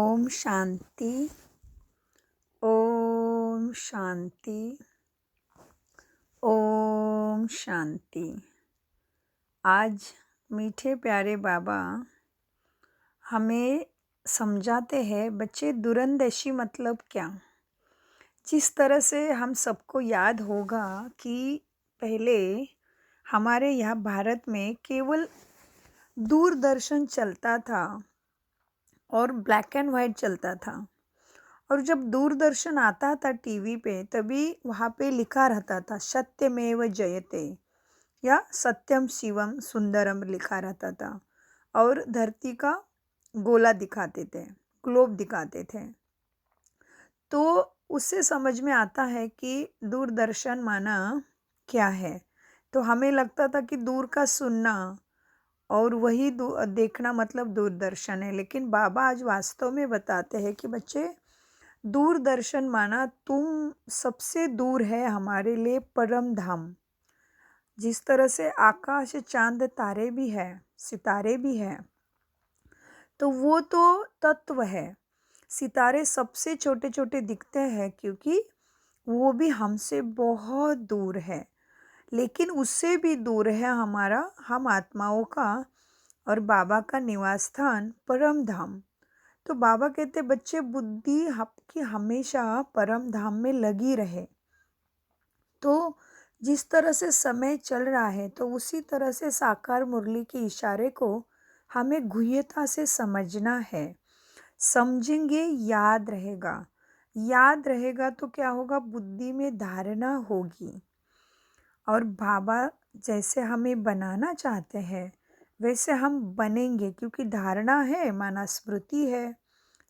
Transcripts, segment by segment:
ओम शांति। ओम शांति। ओम शांति। आज मीठे प्यारे बाबा हमें समझाते हैं, बच्चे दूरंदेशी मतलब क्या। जिस तरह से हम सबको याद होगा कि पहले हमारे यहाँ भारत में केवल दूरदर्शन चलता था और ब्लैक एंड वाइट चलता था। और जब दूरदर्शन आता था टीवी पे, तभी वहाँ पे लिखा रहता था सत्यमेव जयते या सत्यम शिवम सुंदरम लिखा रहता था। और धरती का गोला दिखाते थे, ग्लोब दिखाते थे। तो उससे समझ में आता है कि दूरदर्शन माना क्या है। तो हमें लगता था कि दूर का सुनना और वही देखना मतलब दूरदर्शन है। लेकिन बाबा आज वास्तव में बताते हैं कि बच्चे, दूरदर्शन माना तुम सबसे दूर है हमारे लिए परम धाम। जिस तरह से आकाश चांद तारे भी है, सितारे भी है, तो वो तो तत्व है। सितारे सबसे छोटे छोटे दिखते हैं क्योंकि वो भी हमसे बहुत दूर है। लेकिन उससे भी दूर है हमारा, हम आत्माओं का और बाबा का निवास स्थान परम धाम। तो बाबा कहते, बच्चे बुद्धि आपकी हमेशा परम धाम में लगी रहे। तो जिस तरह से समय चल रहा है, तो उसी तरह से साकार मुरली के इशारे को हमें गुह्यता से समझना है। समझेंगे, याद रहेगा। याद रहेगा तो क्या होगा, बुद्धि में धारणा होगी। और बाबा जैसे हमें बनाना चाहते हैं वैसे हम बनेंगे, क्योंकि धारणा है माना स्मृति है,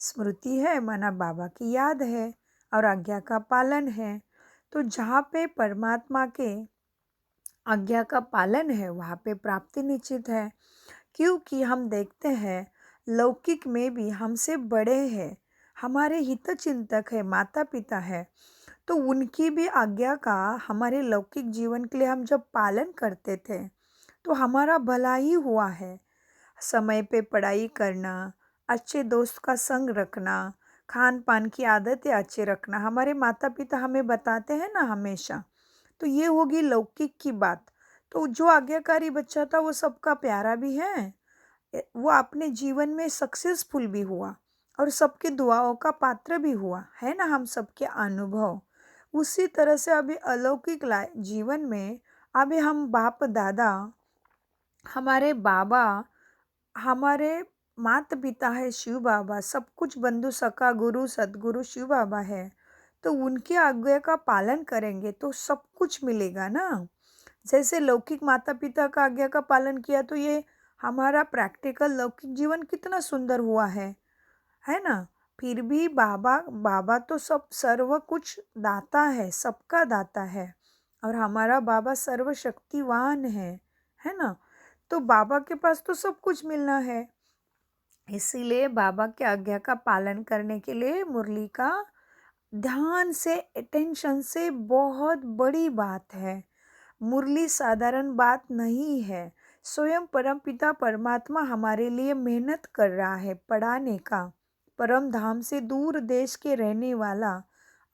स्मृति है माना बाबा की याद है, और आज्ञा का पालन है। तो जहाँ पे परमात्मा के आज्ञा का पालन है वहाँ पे प्राप्ति निश्चित है। क्योंकि हम देखते हैं लौकिक में भी हमसे बड़े हैं, हमारे हितचिंतक है, माता पिता है। तो उनकी भी आज्ञा का हमारे लौकिक जीवन के लिए हम जब पालन करते थे तो हमारा भला ही हुआ है। समय पे पढ़ाई करना, अच्छे दोस्त का संग रखना, खान पान की आदतें अच्छे रखना, हमारे माता पिता हमें बताते हैं ना हमेशा। तो ये होगी लौकिक की बात। तो जो आज्ञाकारी बच्चा था वो सबका प्यारा भी है, वो अपने जीवन में सक्सेसफुल भी हुआ और सबके दुआओं का पात्र भी हुआ है ना, हम सबके अनुभव। उसी तरह से अभी अलौकिक जीवन में अभी हम बाप दादा, हमारे बाबा, हमारे माता पिता है शिव बाबा, सब कुछ बंधु सखा गुरु सदगुरु शिव बाबा है। तो उनके आज्ञा का पालन करेंगे तो सब कुछ मिलेगा ना। जैसे लौकिक माता पिता का आज्ञा का पालन किया तो ये हमारा प्रैक्टिकल लौकिक जीवन कितना सुंदर हुआ है ना। फिर भी बाबा बाबा तो सब सर्व कुछ दाता है, सबका दाता है। और हमारा बाबा सर्वशक्तिवान है ना। तो बाबा के पास तो सब कुछ मिलना है। इसीलिए बाबा के आज्ञा का पालन करने के लिए मुरली का ध्यान से, अटेंशन से बहुत बड़ी बात है। मुरली साधारण बात नहीं है। स्वयं परमपिता परमात्मा हमारे लिए मेहनत कर रहा है पढ़ाने का। परम धाम से दूर देश के रहने वाला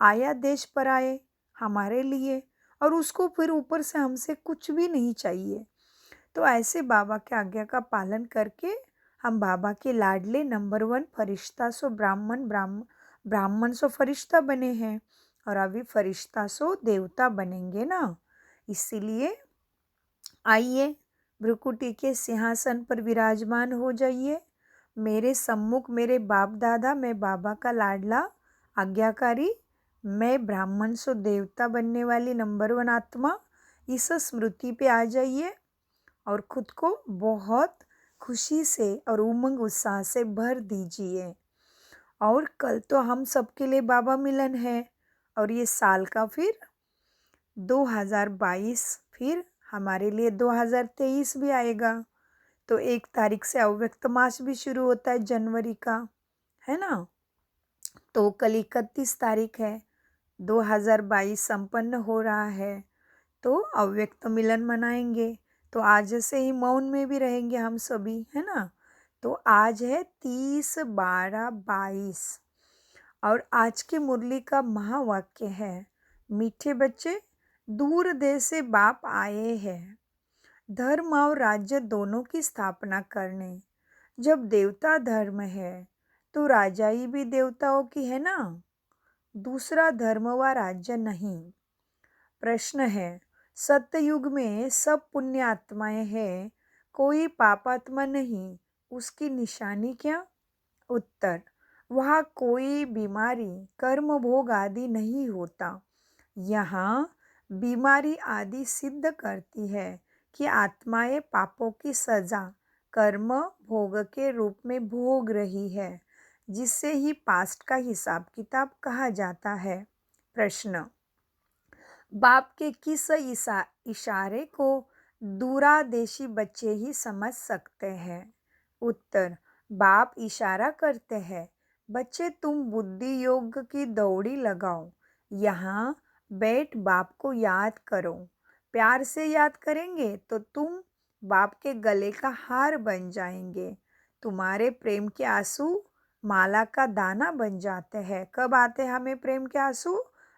आया देश पर आए हमारे लिए, और उसको फिर ऊपर से हमसे कुछ भी नहीं चाहिए। तो ऐसे बाबा के आज्ञा का पालन करके हम बाबा के लाडले नंबर 1 फरिश्ता सो ब्राह्मण सो फरिश्ता बने हैं, और अभी फरिश्ता सो देवता बनेंगे ना। इसीलिए आइए, भ्रुकुटी के सिंहासन पर विराजमान हो जाइए। मेरे सम्मुख मेरे बाप दादा, मैं बाबा का लाडला आज्ञाकारी, मैं ब्राह्मण सो देवता बनने वाली नंबर 1 आत्मा, इस स्मृति पे आ जाइए और खुद को बहुत खुशी से और उमंग उत्साह से भर दीजिए। और कल तो हम सबके लिए बाबा मिलन है, और ये साल का फिर 2022, फिर हमारे लिए 2023 भी आएगा। तो 1 तारीख से अव्यक्त मास भी शुरू होता है जनवरी का, है ना। तो कल 31 तारीख है, 2022 संपन्न हो रहा है। तो अव्यक्त मिलन मनाएंगे। तो आज से ही मौन में भी रहेंगे हम सभी, है ना। तो आज है 30/12/22 और आज की मुरली का महावाक्य है, मीठे बच्चे, दूर देश से बाप आए हैं धर्म और राज्य दोनों की स्थापना करने। जब देवता धर्म है तो राजाई भी देवताओं की है ना, दूसरा धर्म व राज्य नहीं। प्रश्न है, सत्ययुग में सब पुण्य आत्माएं हैं, कोई पापात्मा नहीं, उसकी निशानी क्या? उत्तर, वहाँ कोई बीमारी कर्म भोग आदि नहीं होता। यहाँ बीमारी आदि सिद्ध करती है कि आत्माएं पापों की सजा कर्म भोग के रूप में भोग रही है, जिससे ही पास्ट का हिसाब किताब कहा जाता है। प्रश्न, बाप के किस इशारे को दूरादेशी बच्चे ही समझ सकते हैं? उत्तर, बाप इशारा करते हैं, बच्चे तुम बुद्धि योग की दौड़ी लगाओ, यहाँ बैठ बाप को याद करो। प्यार से याद करेंगे तो तुम बाप के गले का हार बन जाएंगे। तुम्हारे प्रेम के आंसू माला का दाना बन जाते हैं। कब आते हैं हमें प्रेम के आंसू?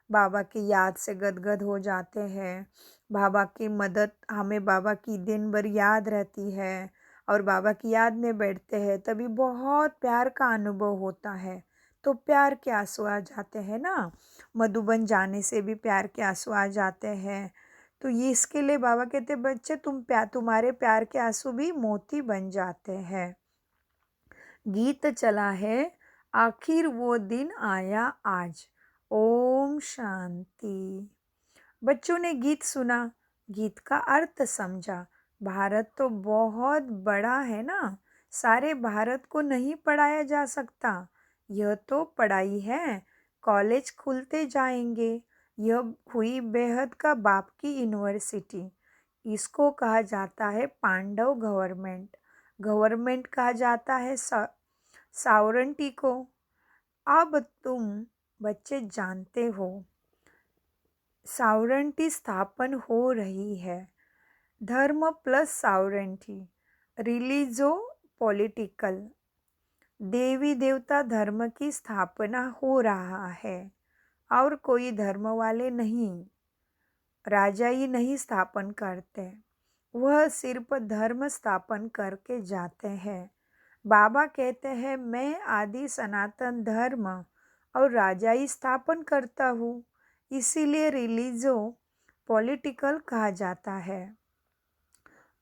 बाबा की याद से गदगद हो जाते हैं। बाबा की मदद, हमें बाबा की दिन भर याद रहती है और बाबा की याद में बैठते हैं, तभी बहुत प्यार का अनुभव होता है। तो प्यार के आंसू आ जाते हैं ना, मधुबन जाने से भी प्यार के आंसू आ जाते हैं। तो ये इसके लिए बाबा कहते, बच्चे तुम्हारे प्यार के आंसू भी मोती बन जाते हैं। गीत चला है, आखिर वो दिन आया आज। ओम शांति। बच्चों ने गीत सुना, गीत का अर्थ समझा। भारत तो बहुत बड़ा है ना, सारे भारत को नहीं पढ़ाया जा सकता। यह तो पढ़ाई है, कॉलेज खुलते जाएंगे। यह हुई बेहद का बाप की यूनिवर्सिटी। इसको कहा जाता है पांडव गवर्नमेंट। गवर्नमेंट कहा जाता है सावरंटी को। अब तुम बच्चे जानते हो, सावरंटी स्थापन हो रही है। धर्म प्लस सावरंटी, रिलीजो पॉलिटिकल, देवी देवता धर्म की स्थापना हो रहा है और कोई धर्म वाले नहीं, राजा ही नहीं स्थापन करते, वह सिर्फ धर्म स्थापन करके जाते हैं। बाबा कहते हैं, मैं आदि सनातन धर्म और राजा ही स्थापन करता हूँ, इसीलिए रिलीजो पॉलिटिकल कहा जाता है।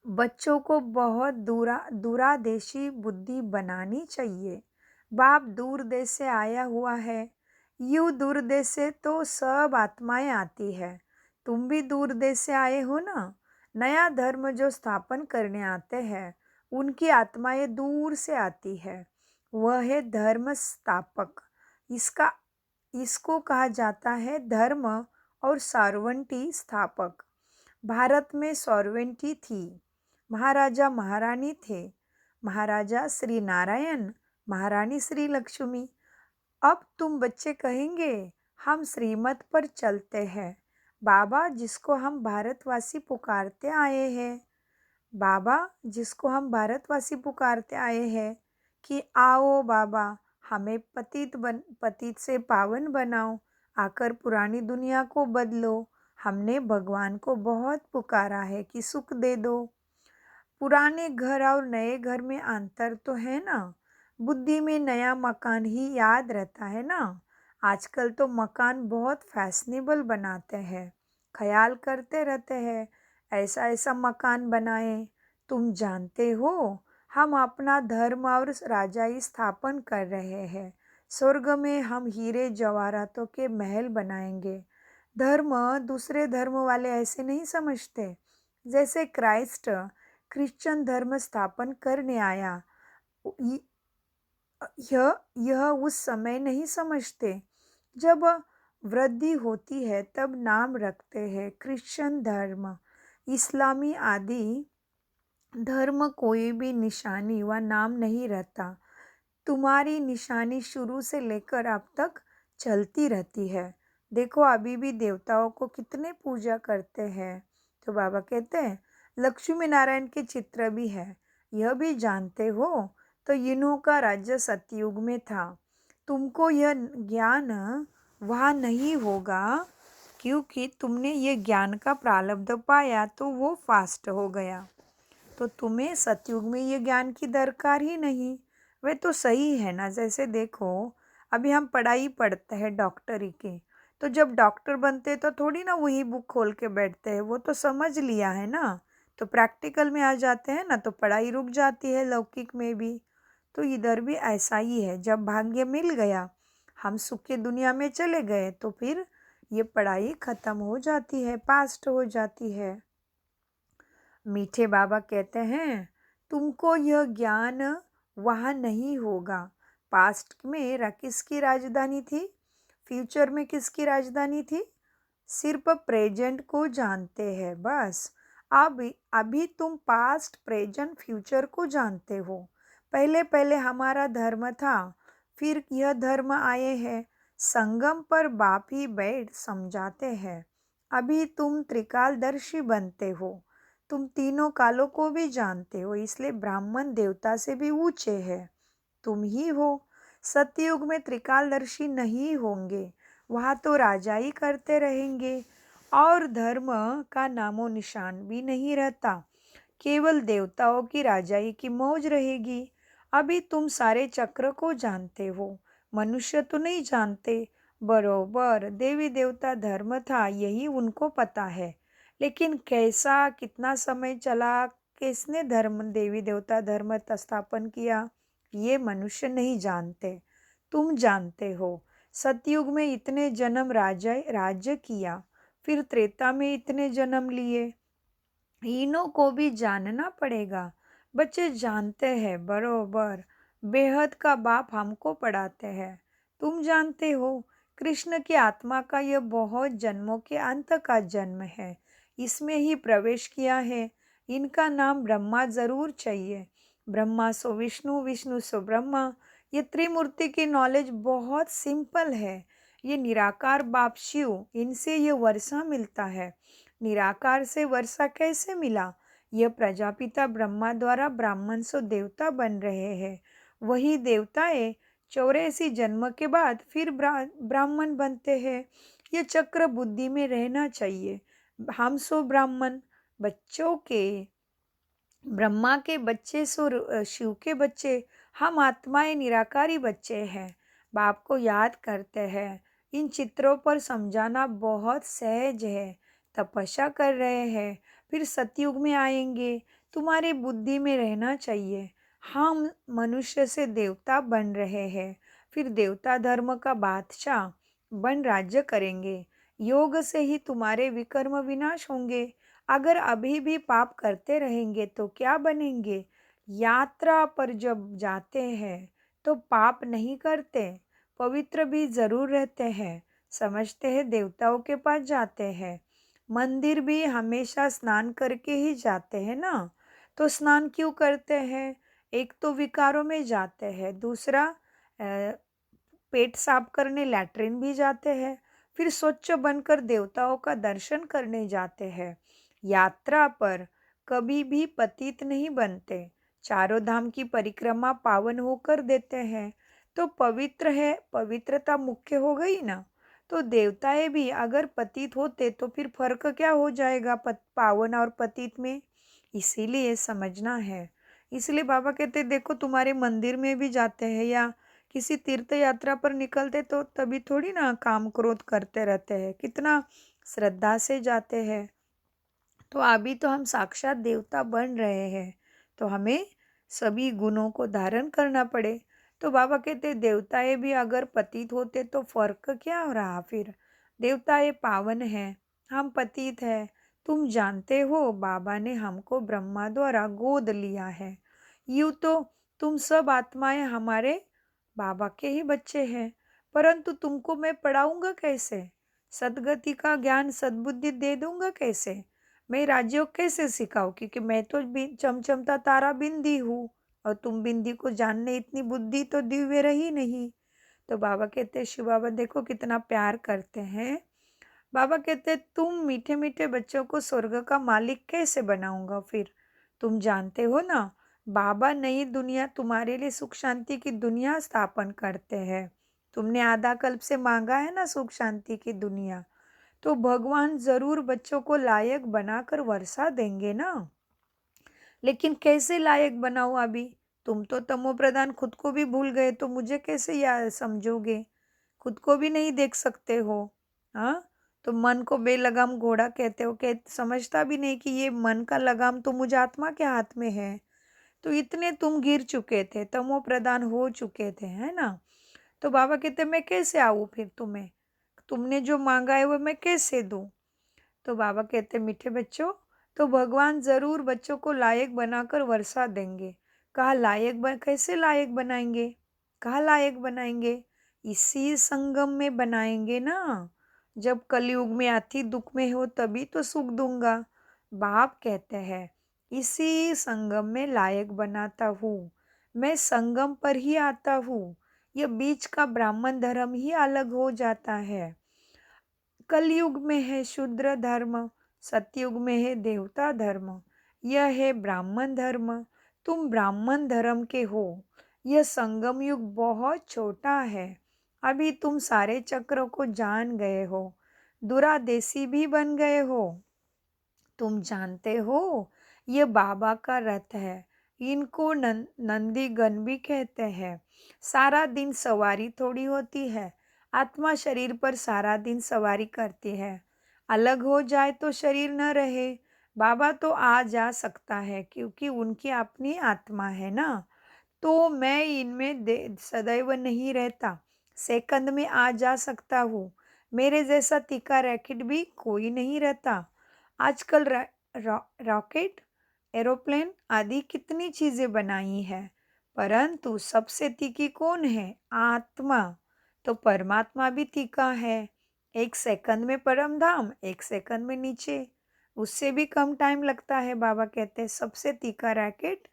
बच्चों को बहुत दूरादेशी बुद्धि बनानी चाहिए। बाप दूर देश से आया हुआ है, यूँ दूर देश से तो सब आत्माएं आती है। तुम भी दूर देश से आए हो ना। नया धर्म जो स्थापन करने आते हैं, उनकी आत्माएं दूर से आती है, वह है धर्म स्थापक। इसको कहा जाता है धर्म और सार्वंटी स्थापक। भारत में सॉर्वेंटी थी, महाराजा महारानी थे, महाराजा श्री नारायण, महारानी श्री लक्ष्मी। अब तुम बच्चे कहेंगे, हम श्रीमत पर चलते हैं। बाबा जिसको हम भारतवासी पुकारते आए हैं, बाबा जिसको हम भारतवासी पुकारते आए हैं कि आओ बाबा, हमें पतित से पावन बनाओ, आकर पुरानी दुनिया को बदलो। हमने भगवान को बहुत पुकारा है कि सुख दे दो। पुराने घर और नए घर में अंतर तो है ना, बुद्धि में नया मकान ही याद रहता है ना। आजकल तो मकान बहुत फैशनेबल बनाते हैं, ख्याल करते रहते हैं ऐसा ऐसा मकान बनाएं। तुम जानते हो, हम अपना धर्म और राजाई स्थापन कर रहे हैं। स्वर्ग में हम हीरे जवाहरातों के महल बनाएंगे। धर्म दूसरे धर्म वाले ऐसे नहीं समझते। जैसे क्राइस्ट क्रिश्चियन धर्म स्थापन करने आया, यह उस समय नहीं समझते। जब वृद्धि होती है तब नाम रखते हैं क्रिश्चियन धर्म, इस्लामी आदि धर्म कोई भी निशानी व नाम नहीं रहता। तुम्हारी निशानी शुरू से लेकर अब तक चलती रहती है। देखो अभी भी देवताओं को कितने पूजा करते हैं। तो बाबा कहते हैं, लक्ष्मी नारायण के चित्र भी है। यह भी जानते हो, तो इन्हों का राज्य सतयुग में था। तुमको यह ज्ञान वहाँ नहीं होगा, क्योंकि तुमने ये ज्ञान का प्रारब्ध पाया तो वो फास्ट हो गया। तो तुम्हें सतयुग में ये ज्ञान की दरकार ही नहीं। वे तो सही है ना। जैसे देखो, अभी हम पढ़ाई पढ़ते हैं डॉक्टरी के, तो जब डॉक्टर बनते हैं तो थोड़ी ना वही बुक खोल के बैठते हैं, वो तो समझ लिया है ना। तो प्रैक्टिकल में आ जाते हैं ना, तो पढ़ाई रुक जाती है लौकिक में भी। तो इधर भी ऐसा ही है, जब भाग्य मिल गया, हम सुख की दुनिया में चले गए, तो फिर ये पढ़ाई खत्म हो जाती है, पास्ट हो जाती है। मीठे बाबा कहते हैं, तुमको यह ज्ञान वहाँ नहीं होगा। पास्ट में किसकी राजधानी थी, फ्यूचर में किसकी राजधानी थी? सिर्फ प्रेजेंट को जानते हैं बस। अब अभी तुम पास्ट प्रेजेंट फ्यूचर को जानते हो। पहले पहले हमारा धर्म था, फिर यह धर्म आए हैं। संगम पर बाप ही बैठ समझाते हैं। अभी तुम त्रिकालदर्शी बनते हो। तुम तीनों कालों को भी जानते हो, इसलिए ब्राह्मण देवता से भी ऊंचे है। तुम ही हो। सतयुग में त्रिकालदर्शी नहीं होंगे, वहाँ तो राजा ही करते रहेंगे और धर्म का नामो निशान भी नहीं रहता। केवल देवताओं की राजाई की मौज रहेगी। अभी तुम सारे चक्र को जानते हो, मनुष्य तो नहीं जानते। बरोबर देवी देवता धर्म था, यही उनको पता है। लेकिन कैसा, कितना समय चला, किसने धर्म देवी देवता धर्म स्थापन किया, ये मनुष्य नहीं जानते। तुम जानते हो। सतयुग में इतने जन्म राज्य किया, फिर त्रेता में इतने जन्म लिए, इन्हों को भी जानना पड़ेगा। बच्चे जानते हैं बरोबर। बेहद का बाप हमको पढ़ाते हैं। तुम जानते हो, कृष्ण की आत्मा का यह बहुत जन्मों के अंत का जन्म है, इसमें ही प्रवेश किया है। इनका नाम ब्रह्मा जरूर चाहिए। ब्रह्मा सो विष्णु, विष्णु सो ब्रह्मा। ये त्रिमूर्ति की नॉलेज बहुत सिंपल है। ये निराकार बाप शिव, इनसे ये वर्षा मिलता है। निराकार से वर्षा कैसे मिला? यह प्रजापिता ब्रह्मा द्वारा ब्राह्मण सो देवता बन रहे हैं। वही देवताएं 84 जन्म के बाद फिर ब्राह्मण बनते हैं। ये चक्र बुद्धि में रहना चाहिए। हम सो ब्राह्मण बच्चों के, ब्रह्मा के बच्चे सो शिव के बच्चे, हम आत्माएं निराकारी बच्चे हैं। बाप को याद करते हैं। इन चित्रों पर समझाना बहुत सहज है। तपस्या कर रहे हैं, फिर सतयुग में आएंगे। तुम्हारी बुद्धि में रहना चाहिए, हम मनुष्य से देवता बन रहे हैं, फिर देवता धर्म का बादशाह बन राज्य करेंगे। योग से ही तुम्हारे विकर्म विनाश होंगे। अगर अभी भी पाप करते रहेंगे तो क्या बनेंगे? यात्रा पर जब जाते हैं तो पाप नहीं करते, पवित्र भी जरूर रहते हैं। समझते हैं देवताओं के पास जाते हैं। मंदिर भी हमेशा स्नान करके ही जाते हैं ना। तो स्नान क्यों करते हैं? एक तो विकारों में जाते हैं, दूसरा पेट साफ करने लैट्रिन भी जाते हैं, फिर स्वच्छ बनकर देवताओं का दर्शन करने जाते हैं। यात्रा पर कभी भी पतित नहीं बनते। चारों धाम की परिक्रमा पावन होकर देते हैं। तो पवित्र है, पवित्रता मुख्य हो गई ना। तो देवताएं भी अगर पतित होते तो फिर फर्क क्या हो जाएगा पावन और पतित में? इसीलिए समझना है। इसलिए बाबा कहते देखो, तुम्हारे मंदिर में भी जाते हैं या किसी तीर्थ यात्रा पर निकलते तो तभी थोड़ी ना काम क्रोध करते रहते हैं, कितना श्रद्धा से जाते हैं। तो अभी तो हम साक्षात देवता बन रहे हैं, तो हमें सभी गुणों को धारण करना पड़े। तो बाबा कहते देवताएं भी अगर पतित होते तो फर्क क्या हो रहा फिर? देवताएं पावन हैं, हम पतित हैं। तुम जानते हो, बाबा ने हमको ब्रह्मा द्वारा गोद लिया है। यूं तो तुम सब आत्माएं हमारे बाबा के ही बच्चे हैं, परंतु तुमको मैं पढ़ाऊंगा कैसे? सदगति का ज्ञान सद्बुद्धि दे दूंगा कैसे? मैं राजयोग कैसे सिखाऊं? क्योंकि मैं तो चमचमता तारा बिंदी हूँ, और तुम बिंदी को जानने इतनी बुद्धि तो दिव्य रही नहीं। तो बाबा कहते हैं, शिव बाबा देखो कितना प्यार करते हैं। बाबा कहते हैं, तुम मीठे मीठे बच्चों को स्वर्ग का मालिक कैसे बनाऊंगा फिर? तुम जानते हो ना, बाबा नई दुनिया तुम्हारे लिए सुख शांति की दुनिया स्थापन करते हैं। तुमने आधा कल्प से मांगा है ना सुख शांति की दुनिया, तो भगवान जरूर बच्चों को लायक बनाकर वर्षा देंगे ना। लेकिन कैसे लायक बनाऊं अभी? तुम तो तमो प्रधान खुद को भी भूल गए, तो मुझे कैसे याद समझोगे? खुद को भी नहीं देख सकते हो। हाँ, तो मन को बेलगाम घोड़ा कहते हो, समझता भी नहीं कि ये मन का लगाम तो मुझ आत्मा के हाथ में है। तो इतने तुम गिर चुके थे, तमो प्रधान हो चुके थे, है ना। तो बाबा कहते मैं कैसे आऊँ फिर तुम्हें? तुमने जो मांगा है वो मैं कैसे दूं? तो बाबा कहते मीठे बच्चों, तो भगवान जरूर बच्चों को लायक बनाकर वर्षा देंगे। कहा कैसे लायक बनाएंगे? कहा लायक बनाएंगे? इसी संगम में बनाएंगे ना। जब कलयुग में अति दुख में हो तभी तो सुख दूंगा। बाप कहते हैं इसी संगम में लायक बनाता हूँ। मैं संगम पर ही आता हूँ। यह बीच का ब्राह्मण धर्म ही अलग हो जाता है। कलयुग में है शूद्र धर्म, सतयुग में है देवता धर्म, यह है ब्राह्मण धर्म। तुम ब्राह्मण धर्म के हो। यह संगम युग बहुत छोटा है। अभी तुम सारे चक्रों को जान गए हो, दुरादेशी भी बन गए हो। तुम जानते हो ये बाबा का रथ है। इनको नंदीगण भी कहते हैं। सारा दिन सवारी थोड़ी होती है। आत्मा शरीर पर सारा दिन सवारी करती है। अलग हो जाए तो शरीर न रहे। बाबा तो आ जा सकता है क्योंकि उनकी अपनी आत्मा है ना। तो मैं इनमें सदैव नहीं रहता, सेकंड में आ जा सकता हूँ। मेरे जैसा तीखा रैकेट भी कोई नहीं रहता। आजकल रॉकेट, एरोप्लेन आदि कितनी चीजें बनाई है, परंतु सबसे तीखी कौन है? आत्मा। तो परमात्मा भी तीखा है। एक सेकंड में परम धाम, एक सेकंड में नीचे, उससे भी कम टाइम लगता है। बाबा कहते हैं सबसे तीखा रैकेट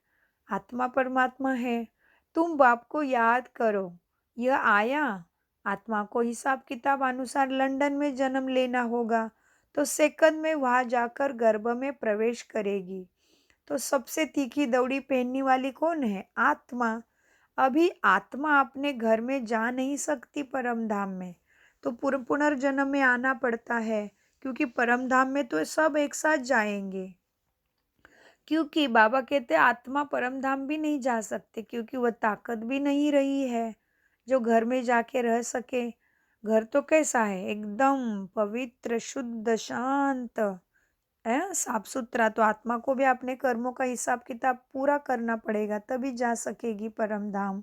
आत्मा परमात्मा है। तुम बाप को याद करो। यह आया, आत्मा को हिसाब किताब अनुसार लंदन में जन्म लेना होगा, तो सेकंड में वहां जाकर गर्भ में प्रवेश करेगी। तो सबसे तीखी दौड़ी पहनने वाली कौन है? आत्मा। अभी आत्मा अपने घर में जा नहीं सकती परम धाम में, तो पुनर्जन्म में आना पड़ता है, क्योंकि परम धाम में तो सब एक साथ जाएंगे। क्योंकि बाबा कहते आत्मा परम धाम भी नहीं जा सकते, क्योंकि वह ताकत भी नहीं रही है जो घर में जाके रह सके। घर तो कैसा है? एकदम पवित्र, शुद्ध, शांत है, साफ सुथरा। तो आत्मा को भी अपने कर्मों का हिसाब किताब पूरा करना पड़ेगा, तभी जा सकेगी परम धाम।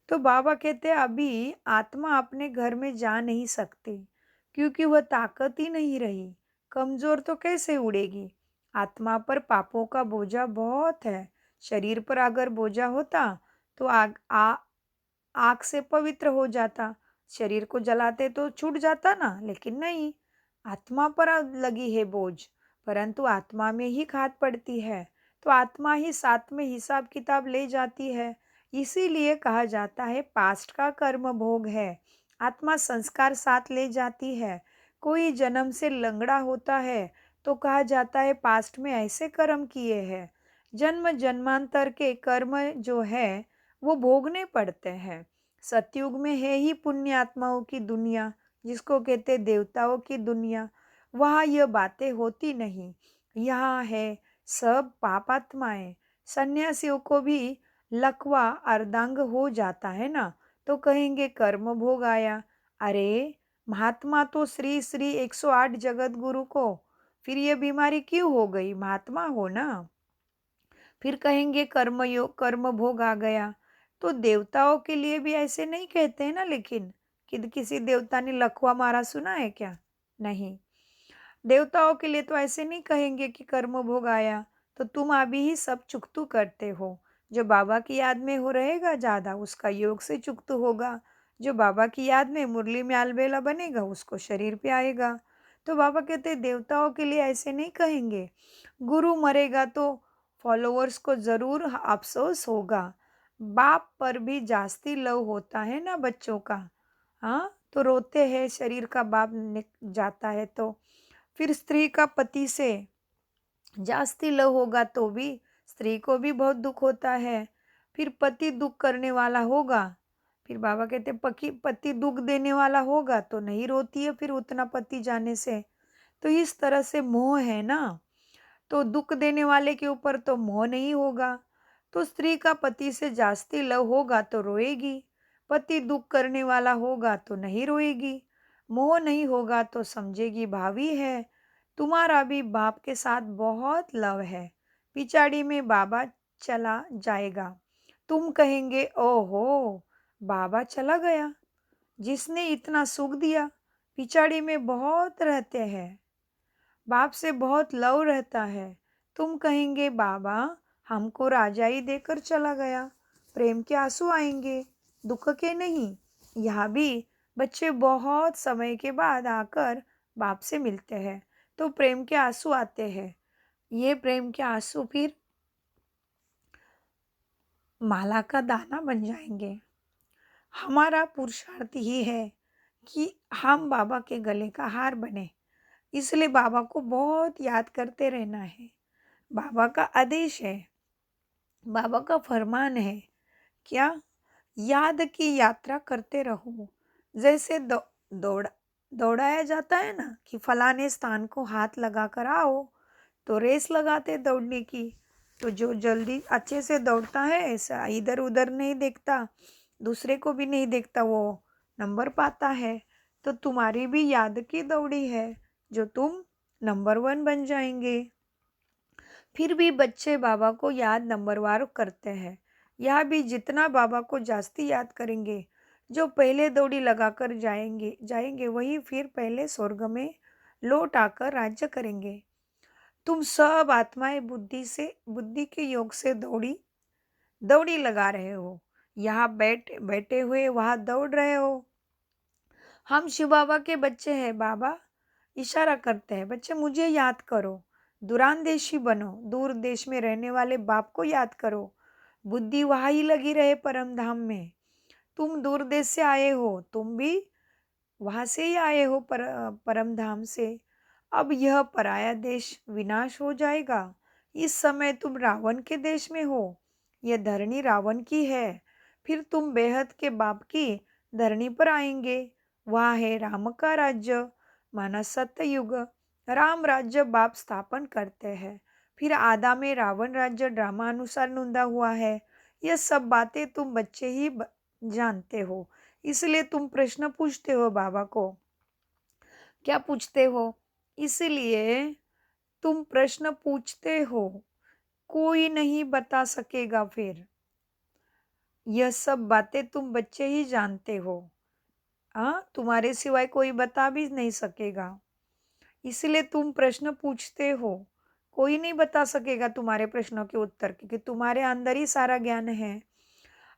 तो बाबा कहते हैं अभी आत्मा अपने घर में जा नहीं सकती, क्योंकि वह ताकत ही नहीं रही। कमजोर तो कैसे उड़ेगी? आत्मा पर पापों का बोझा बहुत है। शरीर पर अगर बोझा होता तो आग से पवित्र हो जाता। शरीर को जलाते तो छूट जाता ना, लेकिन नहीं, आत्मा पर लगी है बोझ, परंतु आत्मा में ही खाद पड़ती है। तो आत्मा ही साथ में हिसाब किताब ले जाती है। इसीलिए कहा जाता है पास्ट का कर्म भोग है। आत्मा संस्कार साथ ले जाती है। कोई जन्म से लंगड़ा होता है तो कहा जाता है पास्ट में ऐसे कर्म किए हैं। जन्म जन्मांतर के कर्म जो है वो भोगने पड़ते हैं। सतयुग में है ही पुण्य आत्माओं की दुनिया, जिसको कहते देवताओं की दुनिया। वहाँ यह बातें होती नहीं। यहाँ है सब पापात्माएं। सन्यासियों को भी लकवा अर्धांग हो जाता है ना, तो कहेंगे कर्म भोग आया। अरे महात्मा तो श्री श्री 108 जगत गुरु को, फिर ये बीमारी क्यों हो गई? महात्मा हो ना। फिर कहेंगे कर्म भोग आ गया। तो देवताओं के लिए भी ऐसे नहीं कहते हैं ना, लेकिन किसी देवता ने लकवा मारा सुना है क्या? नहीं। देवताओं के लिए तो ऐसे नहीं कहेंगे कि कर्म भोग आया। तो तुम अभी ही सब चुकतू करते हो। जो बाबा की याद में हो रहेगा ज्यादा, उसका योग से चुकतू होगा। जो बाबा की याद में मुरली में अलबेला बनेगा, उसको शरीर पे आएगा। तो बाबा कहते देवताओं के लिए ऐसे नहीं कहेंगे। गुरु मरेगा तो फॉलोअर्स को जरूर अफसोस होगा। बाप पर भी जास्ती लव होता है ना बच्चों का। हाँ, तो रोते हैं शरीर का बाप जाता है तो। फिर स्त्री का पति से जास्ती लव होगा तो भी स्त्री को भी बहुत दुख होता है। फिर पति दुख करने वाला होगा, फिर बाबा कहते पति पति दुख देने वाला होगा तो नहीं रोती है फिर उतना पति जाने से। तो इस तरह से मोह है ना, तो दुख देने वाले के ऊपर तो मोह नहीं होगा। तो स्त्री का पति से जास्ती लव होगा तो रोएगी, पति दुख करने वाला होगा तो नहीं रोएगी। मोह नहीं होगा तो समझेगी भावी है, तुम्हारा भी बाप के साथ बहुत लव है। पिछाड़ी में बाबा चला जाएगा, तुम कहेंगे ओहो बाबा चला गया, जिसने इतना सुख दिया। पिछाड़ी में बहुत रहते हैं, बाप से बहुत लव रहता है। तुम कहेंगे बाबा हमको राजाई देकर चला गया, प्रेम के आंसू आएंगे, दुख के नहीं। यहाँ भी बच्चे बहुत समय के बाद आकर बाप से मिलते हैं तो प्रेम के आंसू आते हैं। ये प्रेम के आंसू फिर माला का दाना बन जाएंगे। हमारा पुरुषार्थ ही है कि हम बाबा के गले का हार बने, इसलिए बाबा को बहुत याद करते रहना है। बाबा का आदेश है, बाबा का फरमान है, क्या याद की यात्रा करते रहो। जैसे दौड़ाया जाता है ना कि फलाने स्थान को हाथ लगा कर आओ, तो रेस लगाते दौड़ने की। तो जो जल्दी अच्छे से दौड़ता है ऐसा इधर उधर नहीं देखता, दूसरे को भी नहीं देखता, वो नंबर पाता है। तो तुम्हारी भी याद की दौड़ी है जो तुम नंबर 1 बन जाएंगे। फिर भी बच्चे बाबा को याद नंबरवार करते हैं। यह भी जितना बाबा को जास्ती याद करेंगे, जो पहले दौड़ी लगाकर जाएंगे जाएंगे वही फिर पहले स्वर्ग में लौट आकर राज्य करेंगे। तुम सब आत्माएं बुद्धि के योग से दौड़ी दौड़ी लगा रहे हो, यहाँ बैठे हुए वहां दौड़ रहे हो। हम शिव बाबा के बच्चे हैं। बाबा इशारा करते हैं, बच्चे मुझे याद करो, दूरांदेशी बनो, दूर देश में रहने वाले बाप को याद करो। बुद्धि वहाँ ही लगी रहे परम धाम में। तुम दूर देश से आए हो, तुम भी वहाँ से ही आए हो परम धाम से। अब यह पराया देश विनाश हो जाएगा। इस समय तुम रावण के देश में हो, यह धरणी रावण की है। फिर तुम बेहद के बाप की धरणी पर आएंगे, वहाँ है राम का राज्य, माना सत्य युग। राम राज्य बाप स्थापन करते हैं। फिर आदा में रावण राज्य ड्रामा अनुसार नूंदा हुआ है। यह सब बातें तुम बच्चे ही जानते हो, इसलिए तुम प्रश्न पूछते हो बाबा को। क्या पूछते हो? इसलिए तुम प्रश्न पूछते हो, कोई नहीं बता सकेगा। फिर यह सब बातें तुम बच्चे ही जानते हो, हाँ, तुम्हारे सिवाय कोई बता भी नहीं सकेगा। इसलिए तुम प्रश्न पूछते हो, कोई नहीं बता सकेगा तुम्हारे प्रश्नों के उत्तर, क्योंकि तुम्हारे अंदर ही सारा ज्ञान है।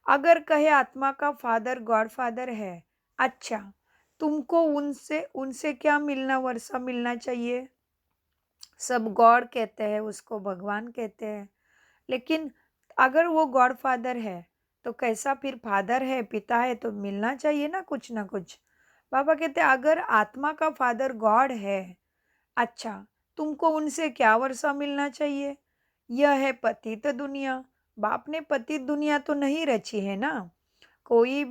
अगर कहे आत्मा का फादर गॉड फादर है, अच्छा, तुमको उनसे उनसे क्या मिलना वर्षा मिलना चाहिए? सब गॉड कहते हैं, उसको भगवान कहते हैं। लेकिन अगर वो गॉड फादर है तो कैसा फिर फादर है, पिता है, तो मिलना चाहिए ना कुछ ना कुछ। बाबा कहते हैं अगर आत्मा का फादर गॉड है, अच्छा, तुमको उनसे क्या वर्षा मिलना चाहिए? यह है पतित दुनिया। बाप ने पतित दुनिया तो नहीं रची है ना। कोई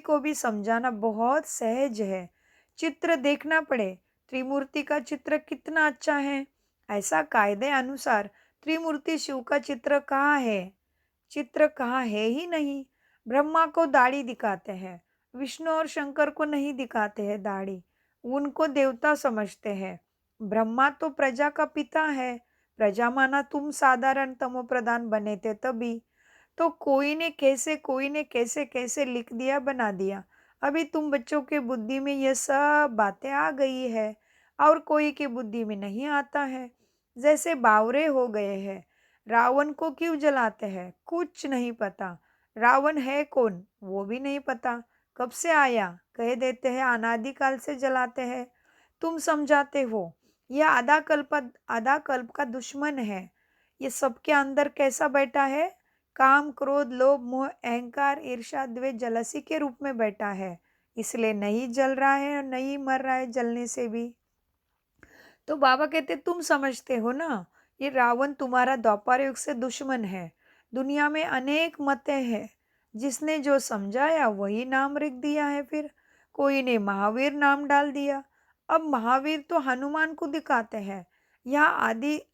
को भी समझाना बहुत सहज है। चित्र देखना पड़े, त्रिमूर्ति का चित्र कितना अच्छा है, ऐसा कायदे अनुसार त्रिमूर्ति शिव का चित्र कहाँ है? चित्र कहाँ है ही नहीं। ब्रह्मा को दाढ़ी दिखाते हैं, विष्णु और शंकर को नहीं दिखाते हैं दाढ़ी, उनको देवता समझते हैं। ब्रह्मा तो प्रजा का पिता है, प्रजा माना तुम साधारण तमो प्रधान बने थे तभी। तो कोई ने कैसे कैसे लिख दिया, बना दिया। अभी तुम बच्चों के बुद्धि में यह सब बातें आ गई है और कोई के बुद्धि में नहीं आता है। जैसे बावरे हो गए हैं। रावण को क्यों जलाते हैं? कुछ नहीं पता। रावण है कौन वो भी नहीं पता। कब से आया? कह देते हैं अनादिकाल से जलाते हैं। तुम समझाते हो यह आधा कल्प का दुश्मन है। ये सबके अंदर कैसा बैठा है? काम क्रोध लोभ मोह अहंकार ईर्ष्या द्वेष जलसी के रूप में बैठा है, इसलिए नहीं जल रहा है और नहीं मर रहा है जलने से भी। तो बाबा कहते तुम समझते हो ना ये रावण तुम्हारा द्वापर युग से दुश्मन है। दुनिया में अनेक मतें हैं, जिसने जो समझाया वही नाम रख दिया है। फिर कोई ने महावीर नाम डाल दिया। अब महावीर तो हनुमान को दिखाते हैं, यहाँ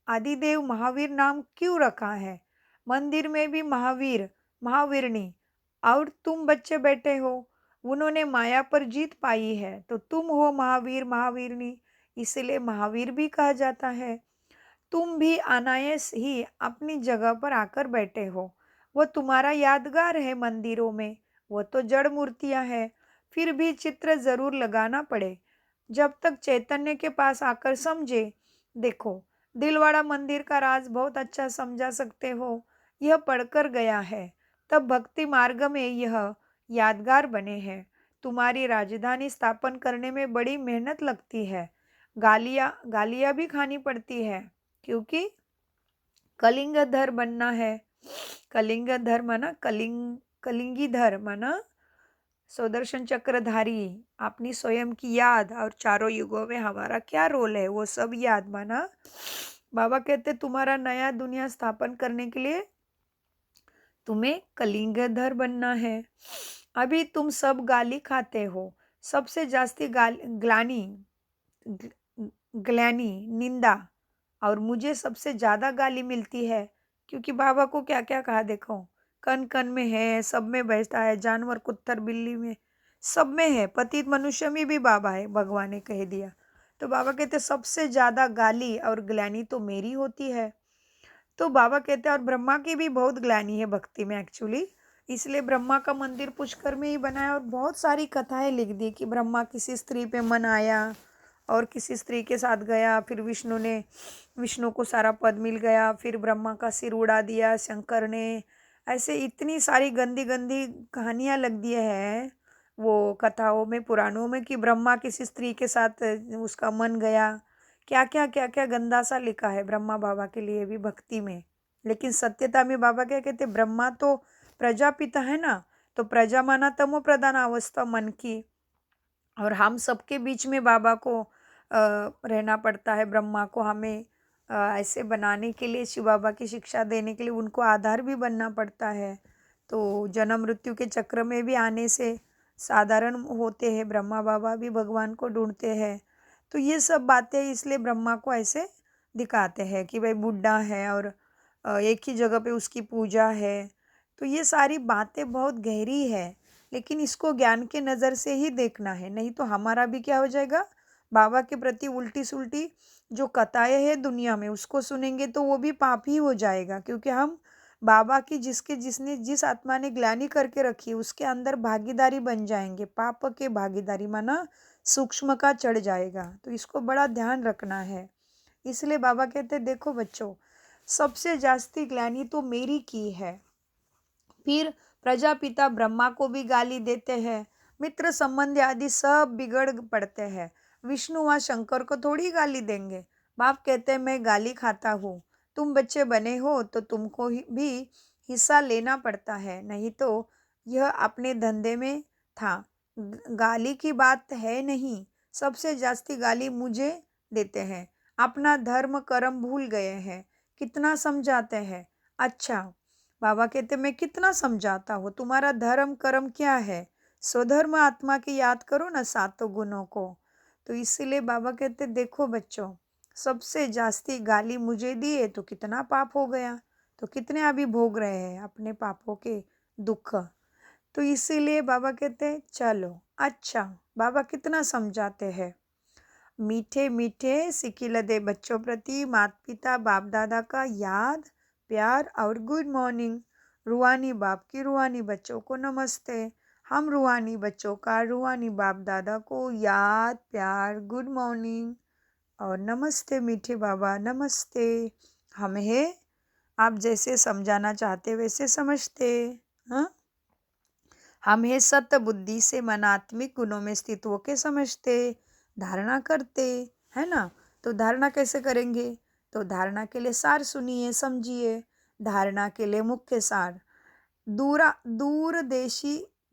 आदिदेव महावीर नाम क्यों रखा है? मंदिर में भी महावीर महावीरनी, और तुम बच्चे बैठे हो, उन्होंने माया पर जीत पाई है, तो तुम हो महावीर महावीरनी, इसलिए महावीर भी कहा जाता है। तुम भी अनायास ही अपनी जगह पर आकर बैठे हो। वो तुम्हारा यादगार है मंदिरों में, वो तो जड़ मूर्तियां हैं। फिर भी चित्र जरूर लगाना पड़े, जब तक चैतन्य के पास आकर समझे। देखो, दिलवाड़ा मंदिर का राज बहुत अच्छा समझा सकते हो। यह पढ़कर गया है, तब भक्ति मार्ग में यह यादगार बने हैं। तुम्हारी राजधानी स्थापन करने में बड़ी मेहनत लगती है, गालियाँ गालियाँ भी खानी पड़ती है, क्योंकि कलिंगधर बनना है। कलिंगधर माना कलिंगीधर माना सुदर्शन चक्रधारी। अपनी स्वयं की याद और चारों युगों में हमारा क्या रोल है वो सब याद माना। बाबा कहते तुम्हारा नया दुनिया स्थापन करने के लिए तुम्हें कलिंगधर बनना है। अभी तुम सब गाली खाते हो, सबसे जास्ती ग्लानी ग्लैनी निंदा, और मुझे सबसे ज़्यादा गाली मिलती है, क्योंकि बाबा को क्या क्या कहा देखो। कन कन में है, सब में बैठता है, जानवर कुत्तर बिल्ली में सब में है, पतित मनुष्य में भी बाबा है, भगवान ने कह दिया। तो बाबा कहते सबसे ज़्यादा गाली और ग्लानी तो मेरी होती है। तो बाबा कहते हैं और ब्रह्मा की भी बहुत ग्लानी है भक्ति में एक्चुअली, इसलिए ब्रह्मा का मंदिर पुष्कर में ही बनाया, और बहुत सारी कथाएं लिख दी कि ब्रह्मा किसी स्त्री पे मन आया और किसी स्त्री के साथ गया, फिर विष्णु को सारा पद मिल गया, फिर ब्रह्मा का सिर उड़ा दिया शंकर ने। ऐसे इतनी सारी गंदी गंदी कहानियां लग दी है वो कथाओं में, पुराणों में, कि ब्रह्मा किसी स्त्री के साथ उसका मन गया। क्या क्या गंदा सा लिखा है ब्रह्मा बाबा के लिए भी भक्ति में। लेकिन सत्यता में बाबा क्या कहते, ब्रह्मा तो प्रजापिता है ना, तो प्रजा माना तमो प्रधान अवस्था मन की, और हम सबके बीच में बाबा को रहना पड़ता है। ब्रह्मा को हमें ऐसे बनाने के लिए, शिव बाबा की शिक्षा देने के लिए उनको आधार भी बनना पड़ता है। तो जन्म मृत्यु के चक्र में भी आने से साधारण होते हैं, ब्रह्मा बाबा भी भगवान को ढूंढते हैं। तो ये सब बातें इसलिए ब्रह्मा को ऐसे दिखाते हैं कि भाई बुढ़ा है और एक ही जगह पे उसकी पूजा है। तो ये सारी बातें बहुत गहरी है, लेकिन इसको ज्ञान के नज़र से ही देखना है, नहीं तो हमारा भी क्या हो जाएगा, बाबा के प्रति उल्टी सुल्टी जो कथाएं हैं दुनिया में उसको सुनेंगे तो वो भी पाप ही हो जाएगा, क्योंकि हम बाबा की जिसने जिस आत्मा ने ग्लानि करके रखी उसके अंदर भागीदारी बन जाएंगे। पाप के भागीदारी माना सूक्ष्म का चढ़ जाएगा, तो इसको बड़ा ध्यान रखना है। इसलिए बाबा कहते देखो बच्चों, सबसे जास्ती ग्लानि तो मेरी की है। फिर प्रजापिता ब्रह्मा को भी गाली देते हैं, मित्र संबंध आदि सब बिगड़ पड़ते हैं। विष्णु व शंकर को थोड़ी गाली देंगे। बाप कहते हैं मैं गाली खाता हूँ, तुम बच्चे बने हो तो तुमको भी हिस्सा लेना पड़ता है, नहीं तो यह अपने धंधे में था। गाली की बात है नहीं, सबसे जास्ती गाली मुझे देते हैं। अपना धर्म कर्म भूल गए हैं, कितना समझाते हैं। अच्छा, बाबा कहते मैं कितना समझाता हूँ, तुम्हारा धर्म कर्म क्या है? स्वधर्म आत्मा की याद करो ना, सातों गुणों को। तो इसीलिए बाबा कहते देखो बच्चों, सबसे जास्ती गाली मुझे दिए तो कितना पाप हो गया, तो कितने अभी भोग रहे हैं अपने पापों के दुख। तो इसीलिए बाबा कहते चलो अच्छा, बाबा कितना समझाते हैं। मीठे मीठे सिकिल दे बच्चों प्रति माता पिता बाप दादा का याद प्यार और गुड मॉर्निंग। रूहानी बाप की रूहानी बच्चों को नमस्ते। हम रूहानी बच्चों का रूहानी बाप दादा को याद प्यार गुड मॉर्निंग और नमस्ते मीठे बाबा नमस्ते। हम है आप जैसे समझाना चाहते वैसे समझते। हाँ, हम है सत्य बुद्धि से मनात्मिक गुणों में स्थित होके समझते, धारणा करते, है ना। तो धारणा कैसे करेंगे, तो धारणा के लिए सार सुनिए समझिए। धारणा के लिए मुख्य सार,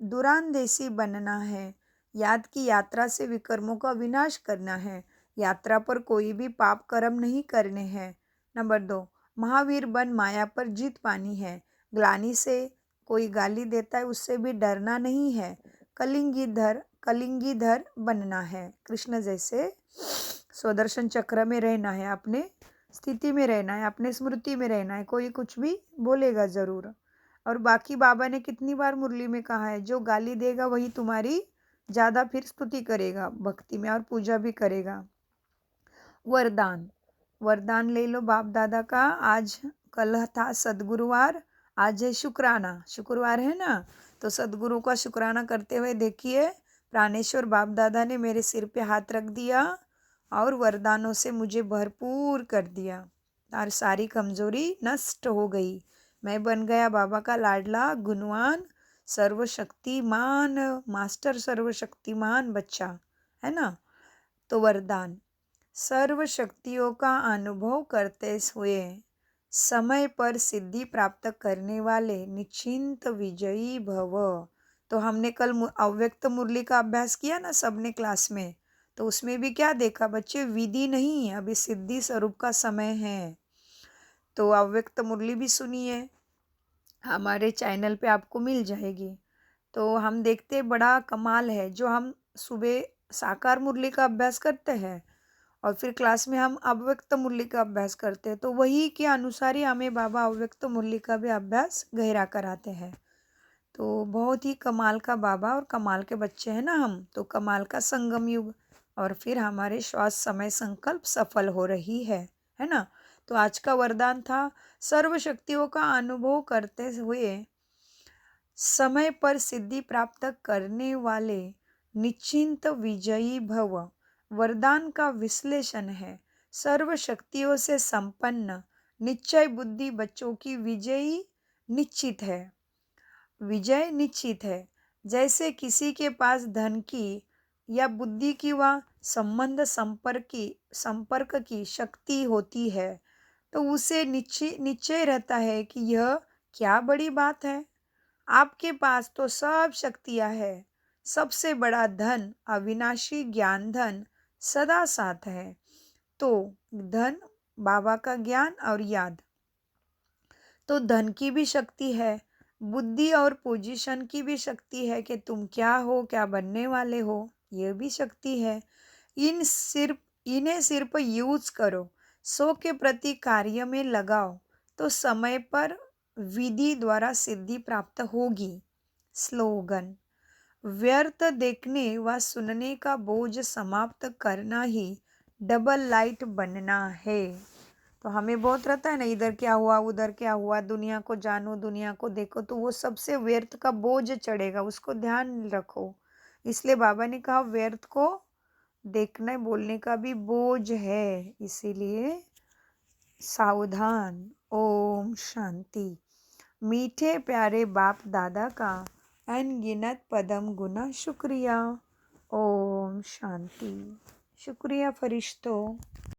दूरांदेशी बनना है। याद की यात्रा से विकर्मों का विनाश करना है। यात्रा पर कोई भी पाप कर्म नहीं करने हैं। नंबर 2, महावीर बन माया पर जीत पानी है। ग्लानि से कोई गाली देता है उससे भी डरना नहीं है। कलिंगीधर बनना है। कृष्ण जैसे स्वदर्शन चक्र में रहना है, अपने स्थिति में रहना है, अपने स्मृति में रहना है। कोई कुछ भी बोलेगा जरूर। और बाकी बाबा ने कितनी बार मुरली में कहा है, जो गाली देगा वही तुम्हारी ज़्यादा फिर स्तुति करेगा भक्ति में और पूजा भी करेगा। वरदान ले लो बाप दादा का। आज कल था सदगुरुवार, आज है शुक्रवार है ना, तो सदगुरु का शुक्राना करते हुए देखिए, प्राणेश्वर बाप दादा ने मेरे सिर पे हाथ रख दिया और वरदानों से मुझे भरपूर कर दिया और सारी कमजोरी नष्ट हो गई। मैं बन गया बाबा का लाडला गुणवान सर्वशक्तिमान मास्टर, सर्वशक्तिमान बच्चा, है ना। तो वरदान, सर्व शक्तियों का अनुभव करते हुए समय पर सिद्धि प्राप्त करने वाले निश्चिंत विजयी भव। तो हमने कल अव्यक्त मुरली का अभ्यास किया ना सबने क्लास में, तो उसमें भी क्या देखा बच्चे, विधि नहीं, अभी सिद्धि स्वरूप का समय है। तो अव्यक्त मुरली भी सुनिए, हमारे चैनल पे आपको मिल जाएगी। तो हम देखते बड़ा कमाल है, जो हम सुबह साकार मुरली का अभ्यास करते हैं और फिर क्लास में हम अव्यक्त मुरली का अभ्यास करते हैं, तो वही के अनुसार ही हमें बाबा अव्यक्त मुरली का भी अभ्यास गहरा कराते हैं। तो बहुत ही कमाल का बाबा और कमाल के बच्चे हैं ना हम, तो कमाल का संगम युग। और फिर हमारे श्वास समय संकल्प सफल हो रही है ना। तो आज का वरदान था, सर्व शक्तियों का अनुभव करते हुए समय पर सिद्धि प्राप्त करने वाले निश्चिंत विजयी भव। वरदान का विश्लेषण है, सर्व शक्तियों से संपन्न निश्चय बुद्धि बच्चों की विजय निश्चित है। जैसे किसी के पास धन की या बुद्धि की व संपर्क की शक्ति होती है, तो उसे निश्चय रहता है कि यह क्या बड़ी बात है। आपके पास तो सब शक्तियाँ है, सबसे बड़ा धन अविनाशी ज्ञान धन सदा साथ है। तो धन बाबा का ज्ञान और याद, तो धन की भी शक्ति है, बुद्धि और पोजीशन की भी शक्ति है कि तुम क्या हो, क्या बनने वाले हो, यह भी शक्ति है। इन्हें सिर्फ यूज करो, सो के प्रति कार्य में लगाओ, तो समय पर विधि द्वारा सिद्धि प्राप्त होगी। स्लोगन, व्यर्थ देखने व सुनने का बोझ समाप्त करना ही डबल लाइट बनना है। तो हमें बहुत रहता है ना, इधर क्या हुआ उधर क्या हुआ, दुनिया को जानो दुनिया को देखो, तो वो सबसे व्यर्थ का बोझ चढ़ेगा, उसको ध्यान रखो। इसलिए बाबा ने कहा व्यर्थ को देखने बोलने का भी बोझ है, इसीलिए सावधान। ओम शांति। मीठे प्यारे बाप दादा का अनगिनत पदम गुना शुक्रिया। ओम शांति। शुक्रिया फरिश्तों।